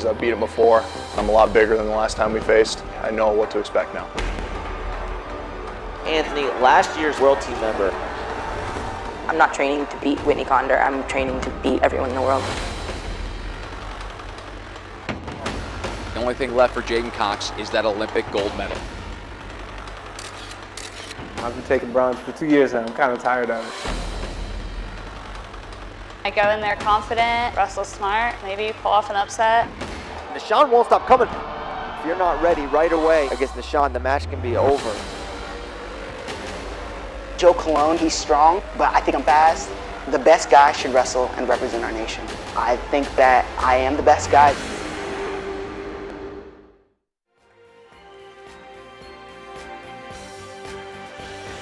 because I've beat him before. I'm a lot bigger than the last time we faced. I know what to expect now. Anthony, last year's world team member. I'm not training to beat Whitney Condor. I'm training to beat everyone in the world. The only thing left for Jaden Cox is that Olympic gold medal. I've been taking bronze for 2 years now. I'm kind of tired of it. I go in there confident, wrestle smart, maybe pull off an upset. Nahshon won't stop coming. If you're not ready right away against Nahshon, the match can be over. Joe Colon, he's strong, but I think I'm fast. The best guy should wrestle and represent our nation. I think that I am the best guy.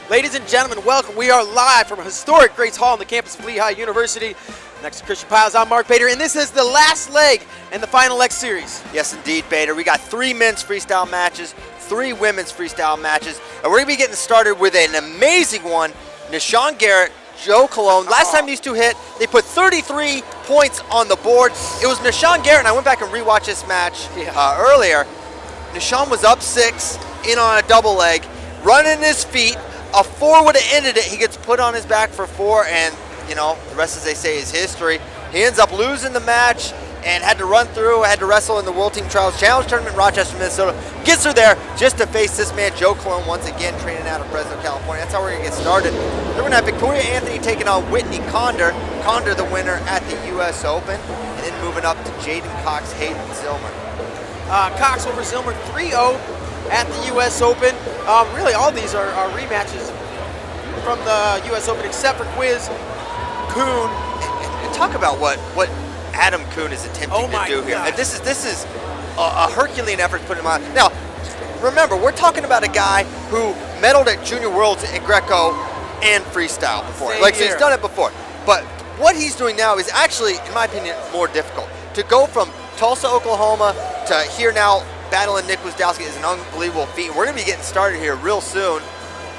Ladies and gentlemen, welcome. We are live from historic Grace Hall on the campus of Lehigh University. Next to Christian Piles, I'm Mark Bader, and this is the last leg in the Final X Series. Yes, indeed, Bader. We got 3 men's freestyle matches, 3 women's freestyle matches, and we're going to be getting started with an amazing one. Nahshon Garrett, Joe Colon. Last time these two hit, they put 33 points on the board. It was Nahshon Garrett, and I went back and rewatched this match earlier. Nahshon was up 6, in on a double leg, running his feet. A 4 would have ended it. He gets put on his back for 4, and you know, the rest, as they say, is history. He ends up losing the match and had to run through, had to wrestle in the World Team Trials Challenge Tournament in Rochester, Minnesota. Gets her there just to face this man, Joe Colon, once again, training out of Fresno, California. That's how we're going to get started. We're going to have Victoria Anthony taking on Whitney Condor. Condor, the winner at the U.S. Open. And then moving up to Jaden Cox, Hayden Zillmer. Cox over Zillmer 3-0 at the U.S. Open. Really, all these are rematches from the U.S. Open, except for Quiz Kuhn. And talk about what Adam Kuhn is attempting to do here. And this is a Herculean effort to put him on. Now, remember, we're talking about a guy who medaled at Junior Worlds in Greco and freestyle before. So he's done it before. But what he's doing now is actually, in my opinion, more difficult. To go from Tulsa, Oklahoma to here now, battling Nick Wisdowski is an unbelievable feat. We're going to be getting started here real soon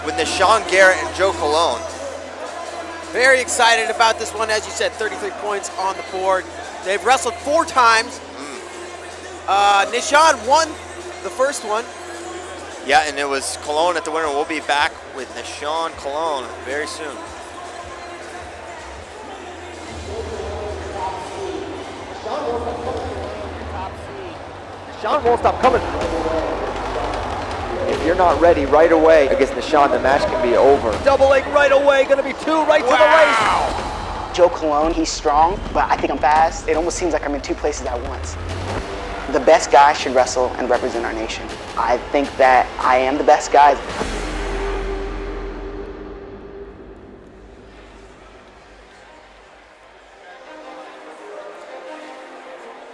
with Nahshon Garrett and Joe Colon. Very excited about this one. As you said, 33 points on the board. They've wrestled 4 times. Nahshon won the first one. Yeah, and it was Colon at the winner. We'll be back with Nahshon Colon very soon. Nahshon won't stop coming. If you're not ready right away against Nahshon, the match can be over. Double leg right away, gonna be 2 right to the waist. Joe Colon, he's strong, but I think I'm fast. It almost seems like I'm in 2 places at once. The best guy should wrestle and represent our nation. I think that I am the best guy.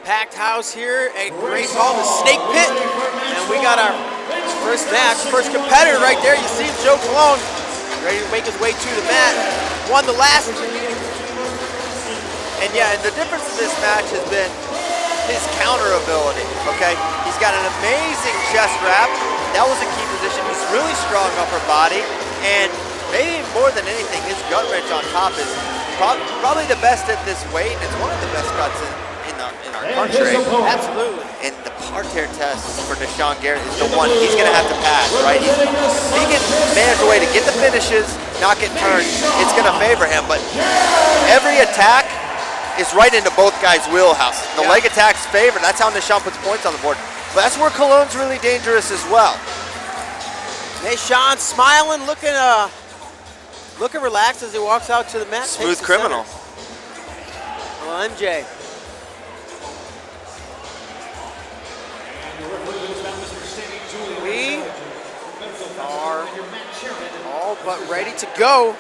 Packed house here at Grace Hall, the Snake Pit. And we got our first match, first competitor right there. You see Joe Colon ready to make his way to the mat. Won the last. And yeah, and the difference in this match has been his counter ability, okay? He's got an amazing chest wrap. That was a key position. He's really strong upper body. And maybe more than anything, his gut wrench on top is probably the best at this weight. It's one of the best guts in our country. Absolutely. And the parterre test for Nahshon Garrett is the one he's going to have to pass, right? If he can manage a way to get the finishes, not get turned, it's going to favor him. But every attack is right into both guys' wheelhouse. The leg attack's favored. That's how Nahshon puts points on the board. But that's where Colon's really dangerous as well. Nahshon smiling, looking relaxed as he walks out to the mat. Smooth criminal. Well, MJ. We are all but ready to go.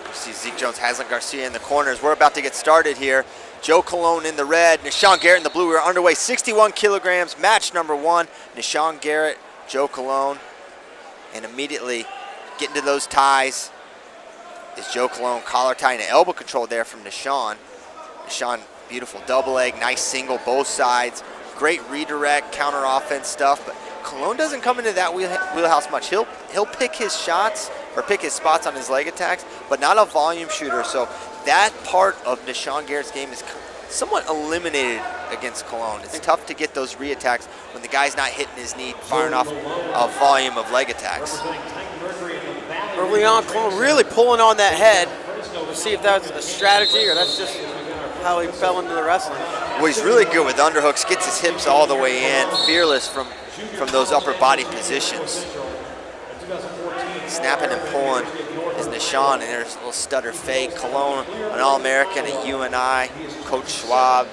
You see Zeke Jones, Haslan Garcia in the corners. We're about to get started here. Joe Colon in the red, Nahshon Garrett in the blue. We're underway, 61 kilograms, match number 1. Nahshon Garrett, Joe Colon. And immediately getting to those ties is Joe Colon, collar tie and elbow control there from Nahshon. Nahshon, beautiful double leg, nice single both sides. Great redirect, counter offense stuff, but Colon doesn't come into that wheelhouse much. He'll pick his shots or pick his spots on his leg attacks, but not a volume shooter. So that part of Nahshon Garrett's game is somewhat eliminated against Cologne. It's tough to get those re-attacks when the guy's not hitting his knee, firing off a volume of leg attacks. Early on, Cologne really pulling on that head. We'll see if that's a strategy or that's just how he fell into the wrestling. Well, he's really good with underhooks, gets his hips all the way in, fearless from those upper body positions. Snapping and pulling is Nahshon, and there's a little stutter fake. Cologne, an All-American at UNI, Coach Schwab.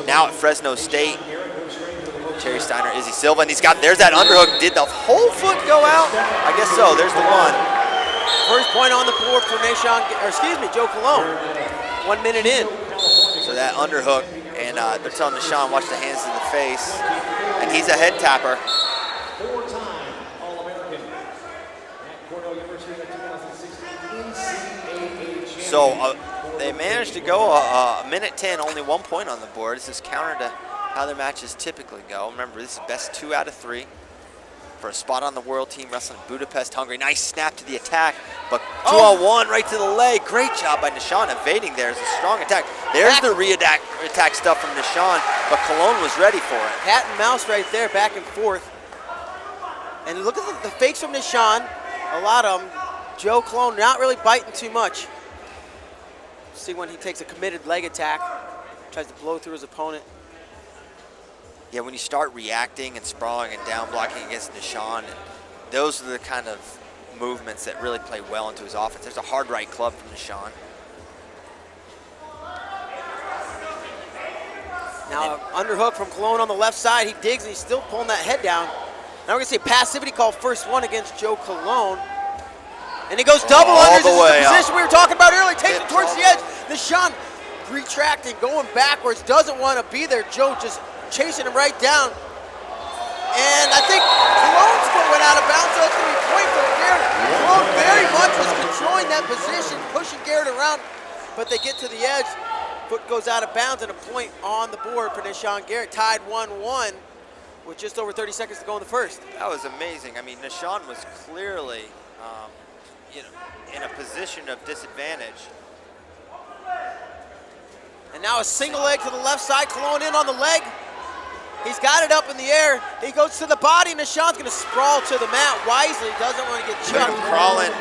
Now at Fresno State, Terry Steiner, Izzy Silva, and there's that underhook. Did the whole foot go out? I guess so, there's the one. First point on the board for Joe Cologne. 1 minute in. So that underhook, and they're telling Nahshon, watch the hands to the face, and he's a head tapper. So they managed to go a minute 10, only 1 point on the board. This is counter to how their matches typically go. Remember, this is best 2 out of 3 for a spot on the world team wrestling in Budapest, Hungary. Nice snap to the attack, but 2-on-1 right to the leg. Great job by Nahshon evading there. It's a strong attack. There's the re-attack stuff from Nahshon, but Cologne was ready for it. Cat and mouse right there, back and forth. And look at the fakes from Nahshon, a lot of them. Joe Cologne not really biting too much. See when he takes a committed leg attack, tries to blow through his opponent. Yeah, when you start reacting and sprawling and down blocking against Nahshon, those are the kind of movements that really play well into his offense. There's a hard right club from Nahshon. Now underhook from Cologne on the left side. He digs and he's still pulling that head down. Now we're gonna see a passivity call, first one against Joe Cologne. And he goes double under. This is the position we were talking about earlier. Takes it towards the edge. Nahshon retracting, going backwards, doesn't want to be there. Joe just chasing him right down. And I think Cologne's foot went out of bounds, so it's going to be a point for Garrett. Cologne very much was controlling that position, pushing Garrett around, but they get to the edge. Foot goes out of bounds and a point on the board for Nahshon Garrett. Tied 1-1 with just over 30 seconds to go in the first. That was amazing. I mean, Nahshon was clearly in a position of disadvantage. And now a single leg to the left side. Cologne in on the leg. He's got it up in the air. He goes to the body. Nahshon's going to sprawl to the mat wisely. Doesn't want to get chucked. Crawling.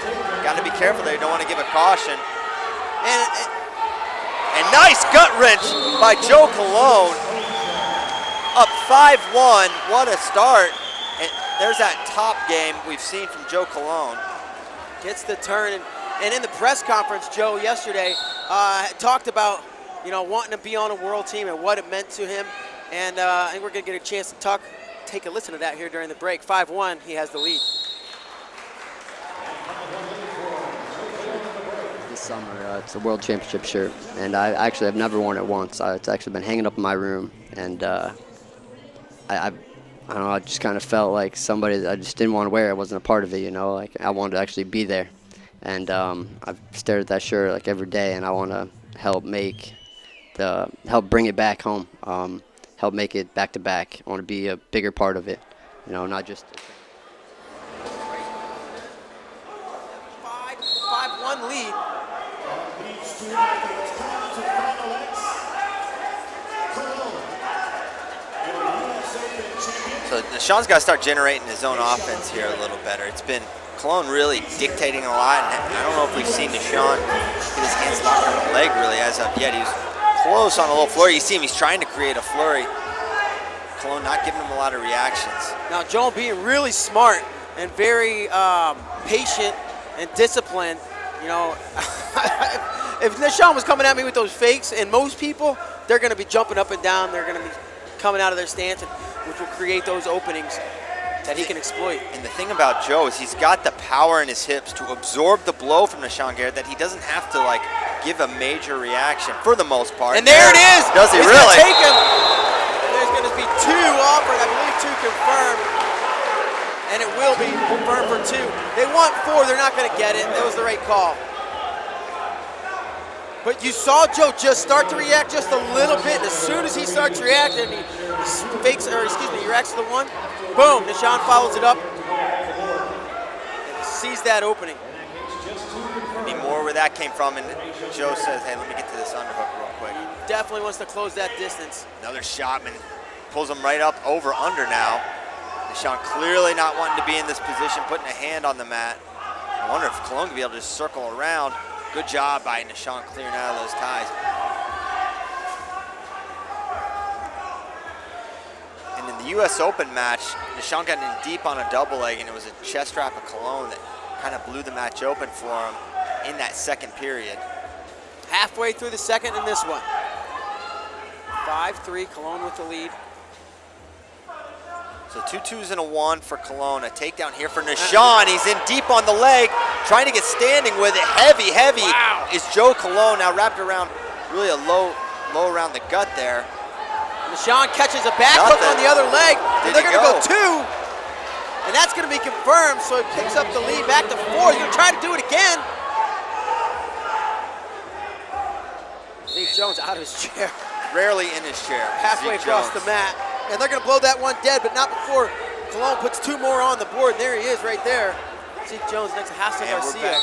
Got to be careful there. You don't want to give a caution. And nice gut wrench by Joe Cologne. Up 5-1. What a start. And there's that top game we've seen from Joe Cologne. Gets the turn. And in the press conference, Joe, yesterday, talked about, wanting to be on a world team and what it meant to him. And I think we're going to get a chance to take a listen to that here during the break. 5-1, he has the lead. This summer, it's a World Championship shirt, and I've never worn it once. It's actually been hanging up in my room, and I don't know, I just kind of felt like somebody, I just didn't want to wear it. I wasn't a part of it, like I wanted to actually be there. And I've stared at that shirt like every day, and I want to help bring it back home, help make it back to back. I want to be a bigger part of it, not just. 5-1 lead. So Nahshon's got to start generating his own offense here a little better. It's been Cologne really dictating a lot, and I don't know if we've seen Nahshon get his hands locked on the leg really as of yet. He was close on a little flurry. You see him, he's trying to create a flurry. Cologne not giving him a lot of reactions. Now Joe being really smart and very patient and disciplined. If Nahshon was coming at me with those fakes, and most people, they're going to be jumping up and down. They're going to be coming out of their stance, which will create those openings that he can exploit. And the thing about Joe is he's got the power in his hips to absorb the blow from Nahshon Garrett that he doesn't have to give a major reaction for the most part. And there it is. Does he He's really? Take him. There's going to be 2 offered, I believe 2 confirmed, and it will be confirmed for 2. They want 4. They're not going to get it. That was the right call. But you saw Joe just start to react just a little bit, and as soon as he starts reacting, he reacts to the one. Boom, Nahshon follows it up and sees that opening. Be more sure where that came from, and Joe says, hey, let me get to this underhook real quick. Definitely wants to close that distance. Another shot, man. Pulls him right up over under now. Nahshon clearly not wanting to be in this position, putting a hand on the mat. I wonder if Cologne can be able to just circle around. Good job by Nahshon clearing out of those ties. And in the US Open match, Nahshon got in deep on a double leg, and it was a chest wrap of Cologne that kind of blew the match open for him in that second period. Halfway through the second in this one. 5-3, Cologne with the lead. So 2 2s and a 1 for Cologne. A takedown here for Nahshon. He's in deep on the leg, trying to get standing with it. Heavy, heavy is Joe Cologne. Now wrapped around, really a low around the gut there. Nahshon catches a back hook on the other leg. And they're going to go 2. And that's going to be confirmed, so it picks up the lead back to 4. He's going to try to do it again. Zeke Jones out of his chair. Rarely in his chair. Halfway across the mat. And they're going to blow that one dead, but not before Cologne puts 2 more on the board. And there he is right there. Zeke Jones next to Nahshon Garrett.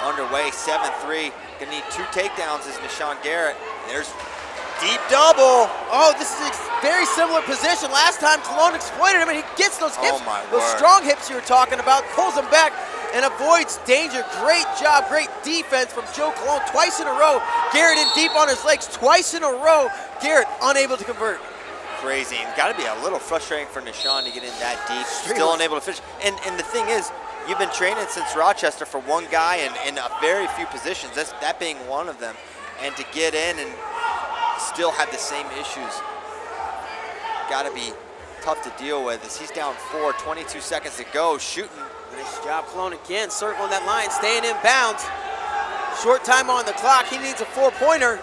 Underway, 7-3. Going to need 2 takedowns is Nahshon Garrett. There's deep double. Oh, this is a very similar position. Last time Cologne exploited him, and he gets those hips, those word. strong hips you were talking about, pulls him back and avoids danger. Great job, great defense from Joe Cologne twice in a row. Garrett in deep on his legs twice in a row. Garrett unable to convert. Crazy. And got to be a little frustrating for Nahshon to get in that deep. Still unable to finish. And the thing is, you've been training since Rochester for one guy in a very few positions, that being one of them. And to get in and still have the same issues, got to be tough to deal with as he's down 4, 22 seconds to go, shooting. Nice job, Cologne again, circling that line, staying in bounds. Short time on the clock, he needs a 4-pointer.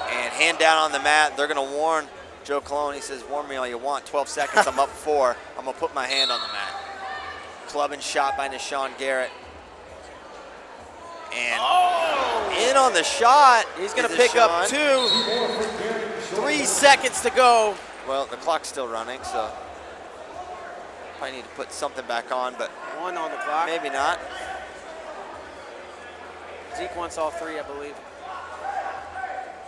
And hand down on the mat, they're gonna warn Joe Cologne. He says, warn me all you want, 12 seconds, I'm up 4. I'm gonna put my hand on the mat. Club and shot by Nahshon Garrett. And in on the shot. He's gonna pick up 2. 3 seconds to go. Well, the clock's still running, so probably need to put something back on, but 1 on the clock. Maybe not. Zeke wants all 3, I believe.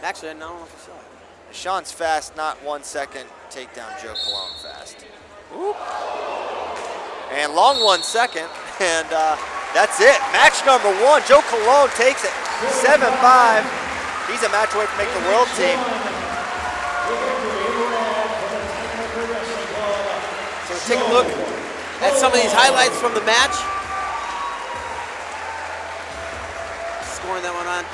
Actually, I don't know if he saw it. Nahshon's fast, not 1 second. Takedown Joe Cologne fast. Oop. And long 1 second, and that's it. Match number 1. Joe Cologne takes it 7-5. He's a match away from making the world team. So take a look at some of these highlights from the match. Scoring that one on